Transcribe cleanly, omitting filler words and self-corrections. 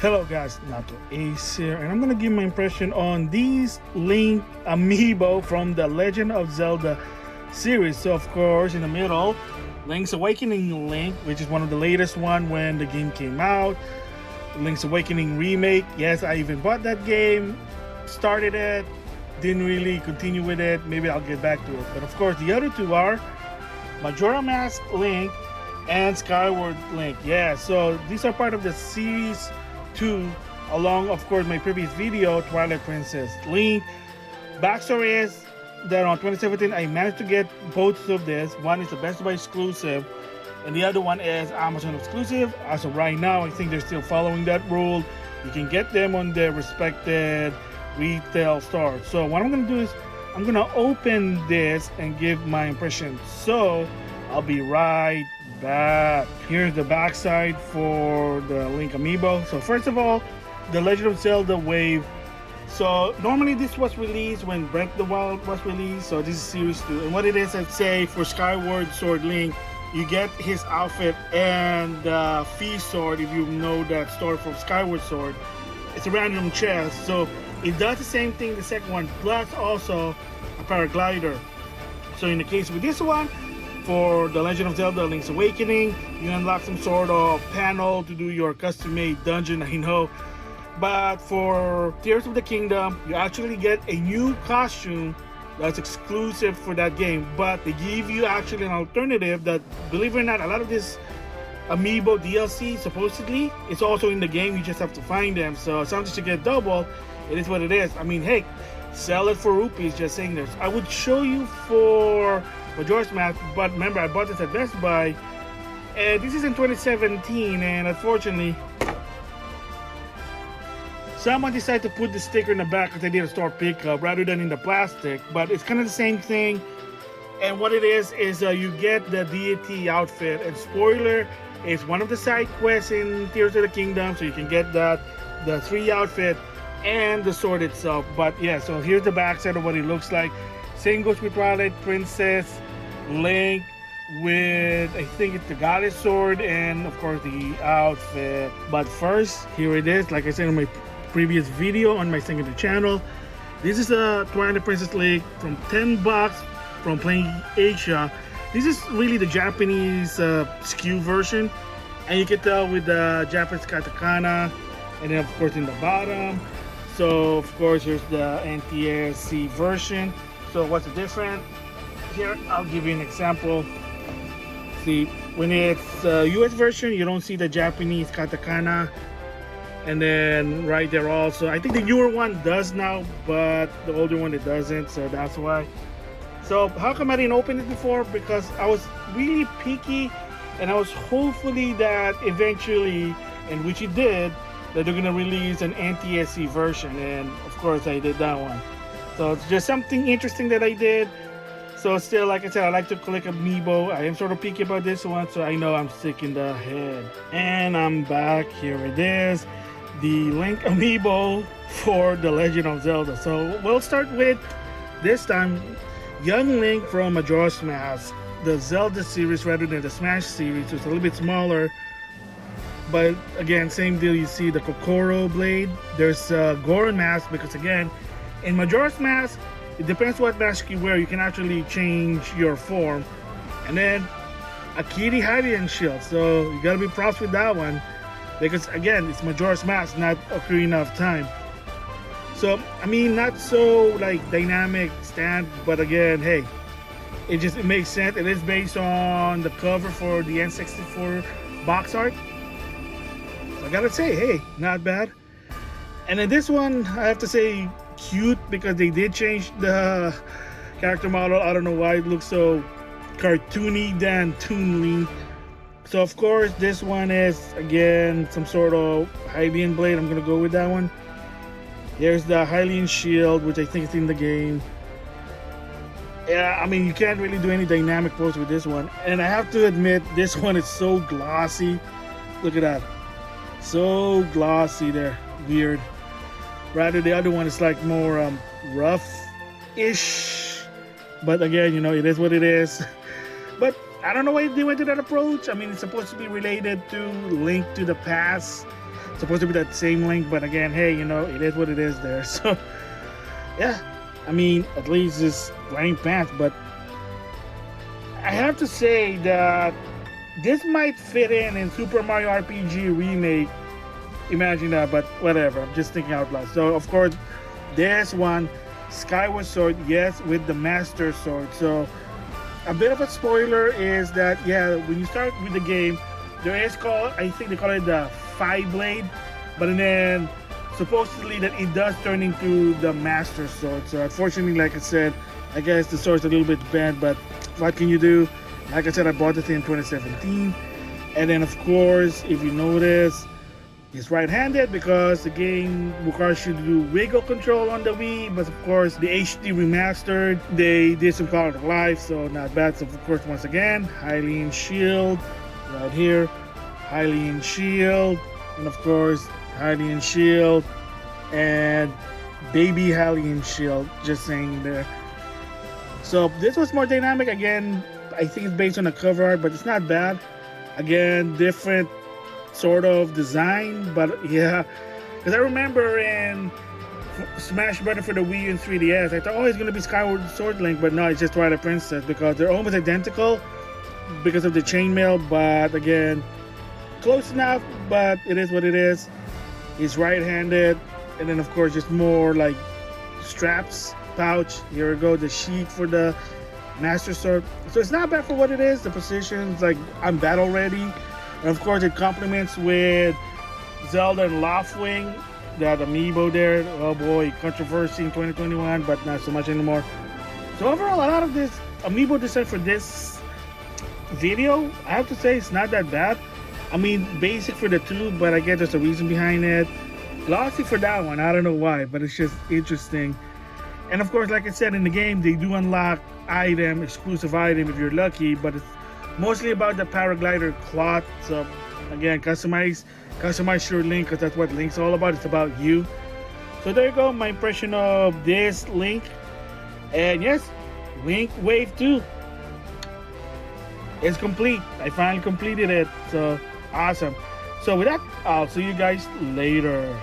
Hello guys, NautoAis here, and I'm gonna give my impression on these Link Amiibo from the Legend of Zelda series. So of course, in the middle, Link's Awakening Link, which is one of the latest one when the game came out. Link's Awakening remake. Yes, I even bought that game, started it, didn't really continue with it. Maybe I'll get back to it. But of course, the other two are Majora Mask Link and Skyward Link. Yeah, so these are part of the series 2, along of course my previous video, Twilight Princess Link. Backstory is that on 2017 I managed to get both of this. One is the Best Buy exclusive and the other one is Amazon exclusive. As of right now, I think they're still following that rule. You can get them on their respected retail stores. So what I'm gonna do is I'm gonna open this and give my impression. So I'll be right back. Here's the backside for the Link Amiibo. So first of all, the Legend of Zelda Wave. So normally this was released when Breath of the Wild was released. So this is series 2. And what it is, I'd say for Skyward Sword Link, you get his outfit and the Fee Sword, if you know that story from Skyward Sword. It's a random chest. So it does the same thing the second one, plus also a paraglider. So in the case with this one, for the Legend of Zelda Link's Awakening, you unlock some sort of panel to do your custom-made dungeon, I know. But for Tears of the Kingdom, you actually get a new costume that's exclusive for that game. But they give you actually an alternative that, believe it or not, a lot of this Amiibo DLC, supposedly, it's also in the game. You just have to find them. So sometimes you get double. It is what it is. I mean, hey, sell it for rupees, just saying this. I would show you for Majora's Mask, but remember I bought this at Best Buy, and this is in 2017, and unfortunately someone decided to put the sticker in the back because they did a store pickup rather than in the plastic. But it's kind of the same thing, and what it is you get the deity outfit, and spoiler, it's one of the side quests in Tears of the Kingdom, so you can get that, the 3 outfit and the sword itself. But yeah, so here's the backside of what it looks like. Same goes with Twilight Princess Link with, I think it's the Goddess Sword and of course the outfit. But first, here it is. Like I said in my previous video on my second channel, this is a Twilight Princess Link from $10 from Playing Asia. This is really the Japanese SKU version, and you can tell with the Japanese katakana, and then of course in the bottom. So of course here's the NTSC version. So what's the difference? Here, I'll give you an example. See, when it's the US version, you don't see the Japanese katakana. And then right there also, I think the newer one does now, but the older one it doesn't, so that's why. So how come I didn't open it before? Because I was really picky, and I was hopefully that eventually, and which it did, that they're gonna release an NTSC version, and of course I did that one. So it's just something interesting that I did. So still, like I said, I like to collect Amiibo. I am sort of picky about this one, so I know I'm sick in the head. And I'm back. Here it is, the Link Amiibo for the Legend of Zelda. So we'll start with, this time, Young Link from Majora's Mask, the Zelda series rather than the Smash series. So it's a little bit smaller. But again, same deal. You see the Kokoro blade. There's a Goron mask, because again, in Majora's Mask, it depends what mask you wear. You can actually change your form. And then a kitty hiding shield. So you gotta be props with that one, because again, it's Majora's Mask, not Ocarina of Time. So I mean, not so like dynamic stand, but again, hey, it makes sense. It is based on the cover for the N64 box art. So I gotta say, hey, not bad. And then this one, I have to say, cute, because they did change the character model. I don't know why it looks so cartoony than Toon Link. So of course this one is again some sort of Hylian blade. I'm gonna go with that one. Here's the Hylian shield, which I think is in the game. Yeah, I mean, you can't really do any dynamic pose with this one, and I have to admit, this one is so glossy. Look at that, so glossy there, weird. Rather the other one is like more rough-ish, but again, you know, it is what it is. But I don't know why they went to that approach. I mean, it's supposed to be related to Link to the Past, supposed to be that same Link, but again, hey, you know, it is what it is there. So yeah, I mean, at least it's wearing pants, but I have to say that this might fit in Super Mario RPG Remake. Imagine that, but whatever. I'm just thinking out loud. So of course, there's one Skyward Sword, yes, with the Master Sword. So a bit of a spoiler is that, yeah, when you start with the game, there is called, I think they call it the Five Blade, but then supposedly that it does turn into the Master Sword. So unfortunately, like I said, I guess the sword's a little bit bent, but what can you do? Like I said, I bought it in 2017, and then of course, if you notice, it's right-handed because the game requires you to do wiggle control on the Wii, but of course the HD remastered, they did some quality of life, so not bad. So of course, once again, Hylian Shield right here, Hylian Shield, and of course Hylian Shield and baby Hylian Shield, just saying there. So this was more dynamic. Again, I think it's based on the cover art, but it's not bad. Again, different sort of design, but yeah, because I remember in Smash Bros. For the Wii and 3DS, I thought, oh, it's gonna be Skyward Sword Link, but no, it's just Twilight Princess because they're almost identical because of the chainmail. But again, close enough, but it is what it is. He's right-handed, and then of course just more like straps, pouch. Here we go, the sheath for the Master Sword. So it's not bad for what it is. The position's like I'm battle ready. And of course, it complements with Zelda and Loftwing, that Amiibo there. Oh boy, controversy in 2021, but not so much anymore. So overall, a lot of this Amiibo design for this video, I have to say, it's not that bad. I mean, basic for the two, but I guess there's a reason behind it. Glossy for that one, I don't know why, but it's just interesting. And of course, like I said, in the game, they do unlock exclusive item if you're lucky, but it's mostly about the paraglider cloth. So again, customize your Link, because that's what Link's all about. It's about you. So there you go, my impression of this Link. And yes, Link Wave 2 is complete. I finally completed it. So awesome. So with that, I'll see you guys later.